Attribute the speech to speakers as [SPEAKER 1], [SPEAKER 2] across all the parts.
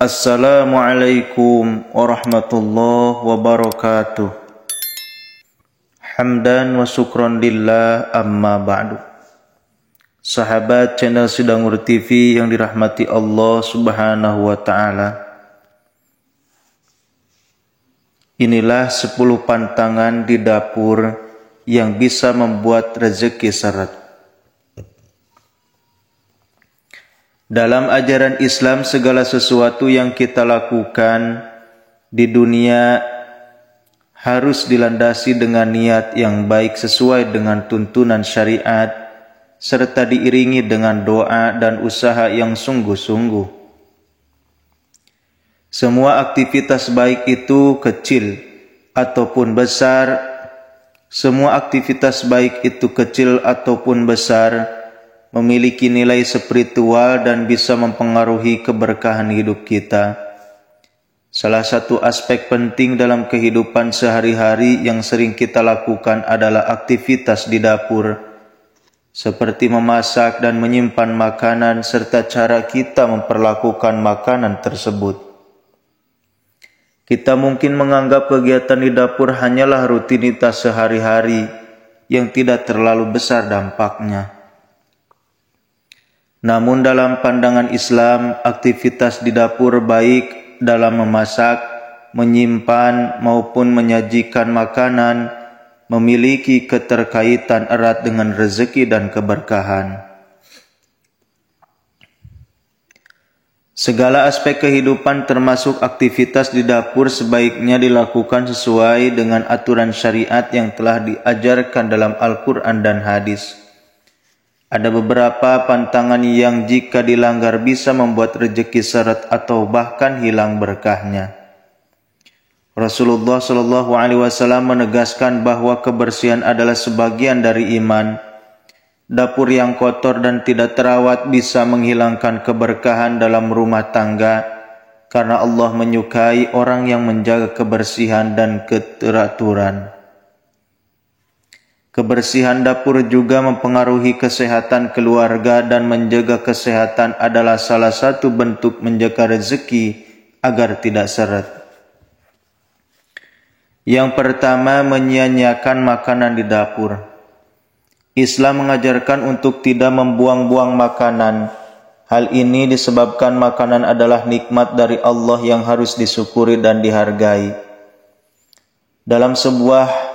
[SPEAKER 1] Assalamualaikum warahmatullahi wabarakatuh. Hamdan wa syukron lillah, amma ba'du. Sahabat channel Sidangur TV yang dirahmati Allah subhanahu wa ta'ala, inilah 10 pantangan di dapur yang bisa membuat rezeki seret. Dalam ajaran Islam, segala sesuatu yang kita lakukan di dunia harus dilandasi dengan niat yang baik sesuai dengan tuntunan syariat, serta diiringi dengan doa dan usaha yang sungguh-sungguh. Semua aktivitas baik itu kecil ataupun besar, memiliki nilai spiritual dan bisa mempengaruhi keberkahan hidup kita. Salah satu aspek penting dalam kehidupan sehari-hari yang sering kita lakukan adalah aktivitas di dapur, seperti memasak dan menyimpan makanan serta cara kita memperlakukan makanan tersebut. Kita mungkin menganggap kegiatan di dapur hanyalah rutinitas sehari-hari yang tidak terlalu besar dampaknya. Namun dalam pandangan Islam, aktivitas di dapur baik dalam memasak, menyimpan maupun menyajikan makanan memiliki keterkaitan erat dengan rezeki dan keberkahan. Segala aspek kehidupan termasuk aktivitas di dapur sebaiknya dilakukan sesuai dengan aturan syariat yang telah diajarkan dalam Al-Quran dan hadis. Ada beberapa pantangan yang jika dilanggar bisa membuat rezeki seret atau bahkan hilang berkahnya. Rasulullah SAW menegaskan bahwa kebersihan adalah sebagian dari iman. Dapur yang kotor dan tidak terawat bisa menghilangkan keberkahan dalam rumah tangga, karena Allah menyukai orang yang menjaga kebersihan dan keteraturan. Kebersihan dapur juga mempengaruhi kesehatan keluarga, dan menjaga kesehatan adalah salah satu bentuk menjaga rezeki agar tidak seret. Yang pertama, menyia-nyiakan makanan di dapur. Islam mengajarkan untuk tidak membuang-buang makanan. Hal ini disebabkan makanan adalah nikmat dari Allah yang harus disyukuri dan dihargai. Dalam sebuah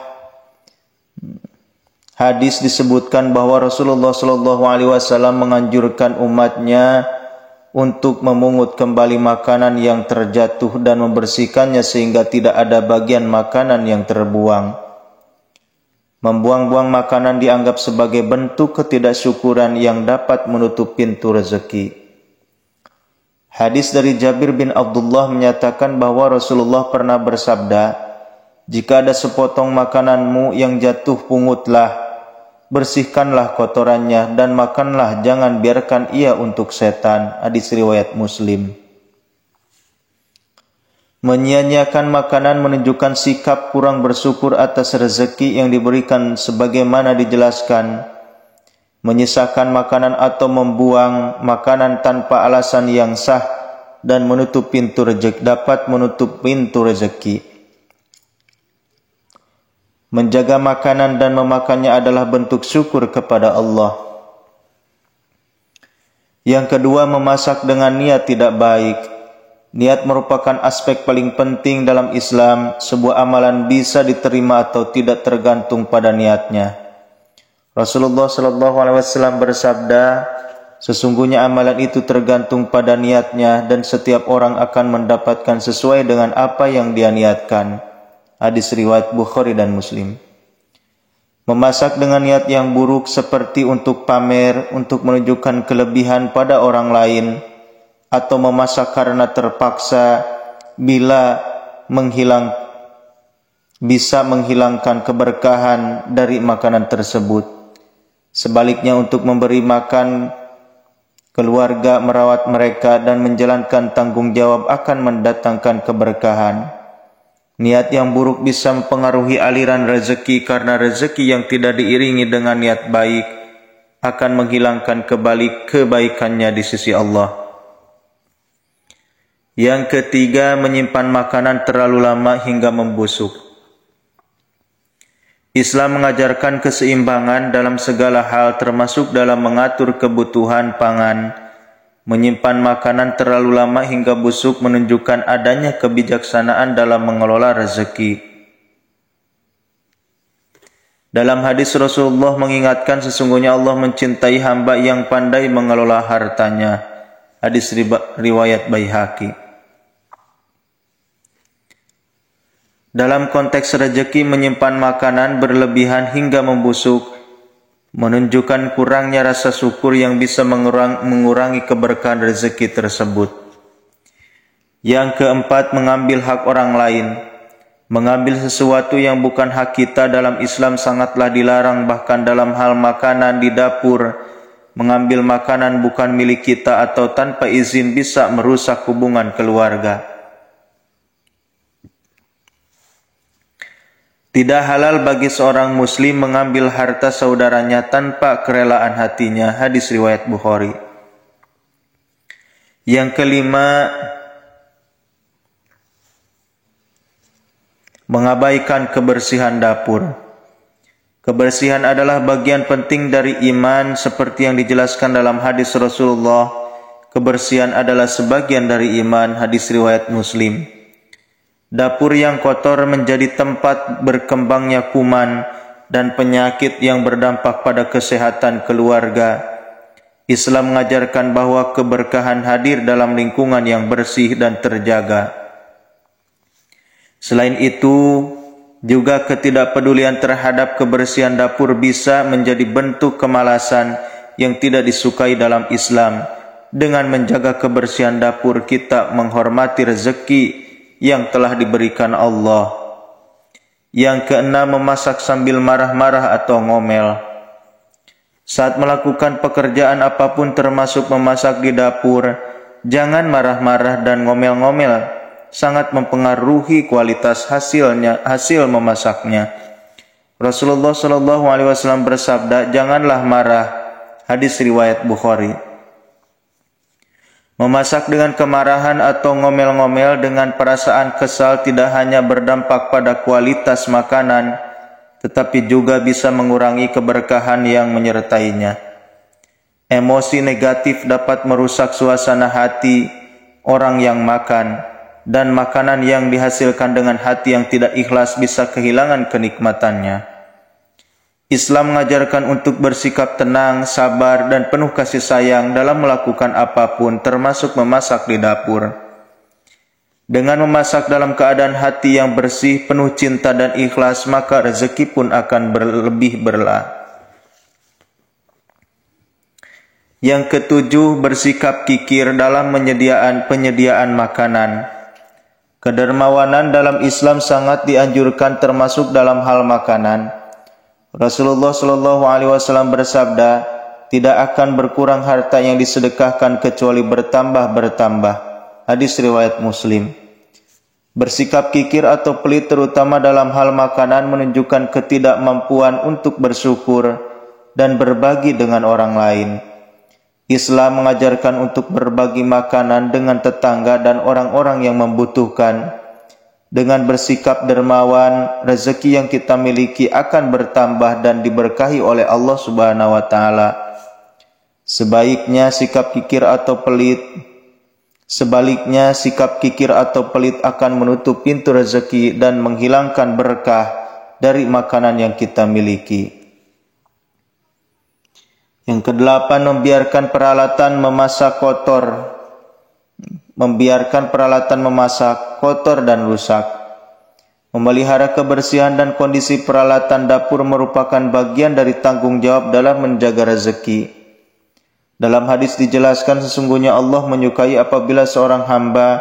[SPEAKER 1] hadis disebutkan bahwa Rasulullah SAW menganjurkan umatnya untuk memungut kembali makanan yang terjatuh dan membersihkannya sehingga tidak ada bagian makanan yang terbuang. Membuang-buang makanan dianggap sebagai bentuk ketidaksyukuran yang dapat menutup pintu rezeki. Hadis dari Jabir bin Abdullah menyatakan bahwa Rasulullah pernah bersabda, "Jika ada sepotong makananmu yang jatuh, pungutlah, bersihkanlah kotorannya dan makanlah, jangan biarkan ia untuk setan." Hadis riwayat Muslim. Menyia-nyiakan makanan menunjukkan sikap kurang bersyukur atas rezeki yang diberikan sebagaimana dijelaskan. Menyisakan makanan atau membuang makanan tanpa alasan yang sah dan menutup pintu rezeki dapat menutup pintu rezeki. Menjaga makanan dan memakannya adalah bentuk syukur kepada Allah. Yang kedua, memasak dengan niat tidak baik. Niat merupakan aspek paling penting dalam Islam. Sebuah amalan bisa diterima atau tidak tergantung pada niatnya. Rasulullah SAW bersabda, "Sesungguhnya amalan itu tergantung pada niatnya dan setiap orang akan mendapatkan sesuai dengan apa yang dia niatkan." Hadis riwayat Bukhari dan Muslim. Memasak dengan niat yang buruk seperti untuk pamer, untuk menunjukkan kelebihan pada orang lain, atau memasak karena terpaksa bisa menghilangkan keberkahan dari makanan tersebut. Sebaliknya, untuk memberi makan keluarga, merawat mereka, dan menjalankan tanggung jawab akan mendatangkan keberkahan. Niat yang buruk bisa mempengaruhi aliran rezeki, karena rezeki yang tidak diiringi dengan niat baik akan menghilangkan kebaikannya di sisi Allah. Yang ketiga, menyimpan makanan terlalu lama hingga membusuk. Islam mengajarkan keseimbangan dalam segala hal, termasuk dalam mengatur kebutuhan pangan. Menyimpan makanan terlalu lama hingga busuk menunjukkan adanya kebijaksanaan dalam mengelola rezeki. Dalam hadis Rasulullah mengingatkan sesungguhnya Allah mencintai hamba yang pandai mengelola hartanya. Hadis riwayat Baihaqi. Dalam konteks rezeki, menyimpan makanan berlebihan hingga membusuk menunjukkan kurangnya rasa syukur yang bisa mengurangi keberkahan rezeki tersebut. Yang keempat, mengambil hak orang lain. Mengambil sesuatu yang bukan hak kita dalam Islam sangatlah dilarang, bahkan dalam hal makanan di dapur. Mengambil makanan bukan milik kita atau tanpa izin bisa merusak hubungan keluarga. Tidak halal bagi seorang muslim mengambil harta saudaranya tanpa kerelaan hatinya. Hadis riwayat Bukhari. Yang kelima, mengabaikan kebersihan dapur. Kebersihan adalah bagian penting dari iman seperti yang dijelaskan dalam hadis Rasulullah. Kebersihan adalah sebagian dari iman. Hadis riwayat Muslim. Dapur yang kotor menjadi tempat berkembangnya kuman dan penyakit yang berdampak pada kesehatan keluarga. Islam mengajarkan bahwa keberkahan hadir dalam lingkungan yang bersih dan terjaga. Selain itu, juga ketidakpedulian terhadap kebersihan dapur bisa menjadi bentuk kemalasan yang tidak disukai dalam Islam. Dengan menjaga kebersihan dapur, kita menghormati rezeki yang telah diberikan Allah. Yang keenam, memasak sambil marah-marah atau ngomel. Saat melakukan pekerjaan apapun termasuk memasak di dapur, jangan marah-marah dan ngomel-ngomel. Sangat mempengaruhi kualitas hasil memasaknya. Rasulullah SAW bersabda, janganlah marah. Hadis riwayat Bukhari. Memasak dengan kemarahan atau ngomel-ngomel dengan perasaan kesal tidak hanya berdampak pada kualitas makanan, tetapi juga bisa mengurangi keberkahan yang menyertainya. Emosi negatif dapat merusak suasana hati orang yang makan, dan makanan yang dihasilkan dengan hati yang tidak ikhlas bisa kehilangan kenikmatannya. Islam mengajarkan untuk bersikap tenang, sabar, dan penuh kasih sayang dalam melakukan apapun, termasuk memasak di dapur. Dengan memasak dalam keadaan hati yang bersih, penuh cinta dan ikhlas, maka rezeki pun akan lebih berlimpah. Yang ketujuh, bersikap kikir dalam penyediaan makanan. Kedermawanan dalam Islam sangat dianjurkan, termasuk dalam hal makanan. Rasulullah SAW bersabda, tidak akan berkurang harta yang disedekahkan kecuali bertambah-bertambah. Hadis riwayat Muslim. Bersikap kikir atau pelit terutama dalam hal makanan menunjukkan ketidakmampuan untuk bersyukur dan berbagi dengan orang lain. Islam mengajarkan untuk berbagi makanan dengan tetangga dan orang-orang yang membutuhkan. Dengan bersikap dermawan, rezeki yang kita miliki akan bertambah dan diberkahi oleh Allah Subhanahu wa taala. Sebaliknya sikap kikir atau pelit akan menutup pintu rezeki dan menghilangkan berkah dari makanan yang kita miliki. Yang kedelapan, membiarkan peralatan memasak kotor dan rusak. Memelihara kebersihan dan kondisi peralatan dapur merupakan bagian dari tanggung jawab dalam menjaga rezeki. Dalam hadis dijelaskan sesungguhnya Allah menyukai apabila seorang hamba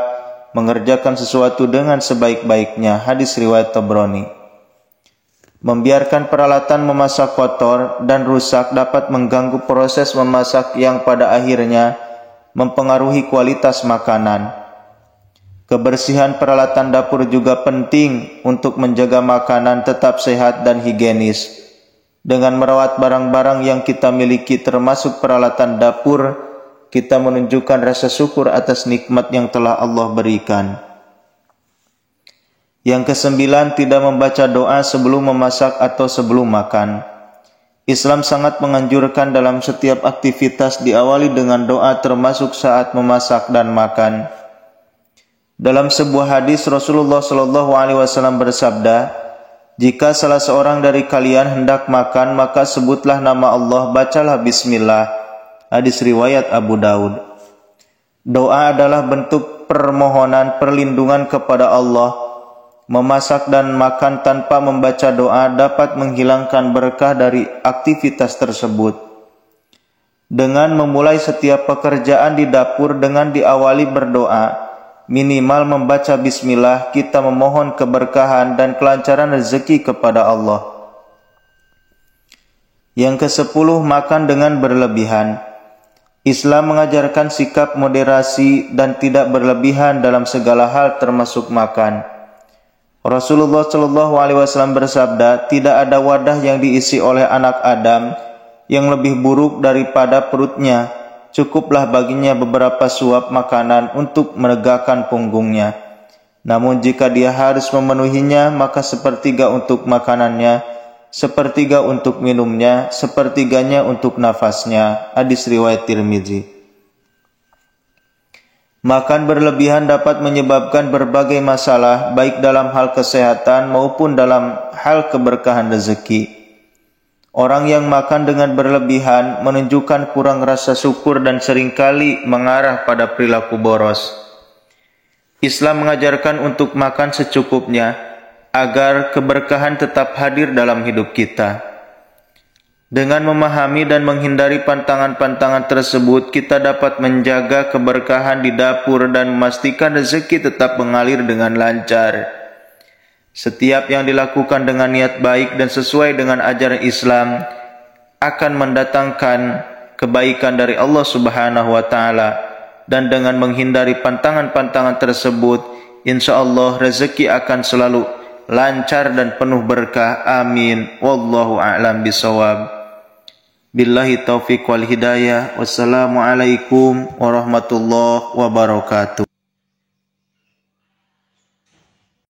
[SPEAKER 1] mengerjakan sesuatu dengan sebaik-baiknya. Hadis riwayat Tabrani. Membiarkan peralatan memasak kotor dan rusak dapat mengganggu proses memasak yang pada akhirnya mempengaruhi kualitas makanan. Kebersihan peralatan dapur juga penting untuk menjaga makanan tetap sehat dan higienis. Dengan merawat barang-barang yang kita miliki termasuk peralatan dapur, kita menunjukkan rasa syukur atas nikmat yang telah Allah berikan. Yang kesembilan, tidak membaca doa sebelum memasak atau sebelum makan. Islam sangat menganjurkan dalam setiap aktivitas diawali dengan doa termasuk saat memasak dan makan. Dalam sebuah hadis Rasulullah SAW bersabda, "Jika salah seorang dari kalian hendak makan, maka sebutlah nama Allah, bacalah bismillah." Hadis riwayat Abu Daud. Doa adalah bentuk permohonan perlindungan kepada Allah. Memasak dan makan tanpa membaca doa dapat menghilangkan berkah dari aktivitas tersebut. Dengan memulai setiap pekerjaan di dapur dengan diawali berdoa, minimal membaca bismillah, kita memohon keberkahan dan kelancaran rezeki kepada Allah. Yang ke-10, makan dengan berlebihan. Islam mengajarkan sikap moderasi dan tidak berlebihan dalam segala hal termasuk makan. Rasulullah SAW bersabda, "Tidak ada wadah yang diisi oleh anak Adam yang lebih buruk daripada perutnya. Cukuplah baginya beberapa suap makanan untuk menegakkan punggungnya. Namun jika dia harus memenuhinya, maka sepertiga untuk makanannya, sepertiga untuk minumnya, sepertiganya untuk nafasnya." Hadis riwayat Tirmidzi. Makan berlebihan dapat menyebabkan berbagai masalah, baik dalam hal kesehatan maupun dalam hal keberkahan rezeki. Orang yang makan dengan berlebihan menunjukkan kurang rasa syukur dan seringkali mengarah pada perilaku boros. Islam mengajarkan untuk makan secukupnya agar keberkahan tetap hadir dalam hidup kita. Dengan memahami dan menghindari pantangan-pantangan tersebut, kita dapat menjaga keberkahan di dapur dan memastikan rezeki tetap mengalir dengan lancar. Setiap yang dilakukan dengan niat baik dan sesuai dengan ajaran Islam akan mendatangkan kebaikan dari Allah Subhanahu wa Ta'ala, dan dengan menghindari pantangan-pantangan tersebut, insya Allah rezeki akan selalu lancar dan penuh berkah. Amin. Wallahu a'lam bishawab. Billahi taufiq wal hidayah. Wassalamualaikum warahmatullahi wabarakatuh.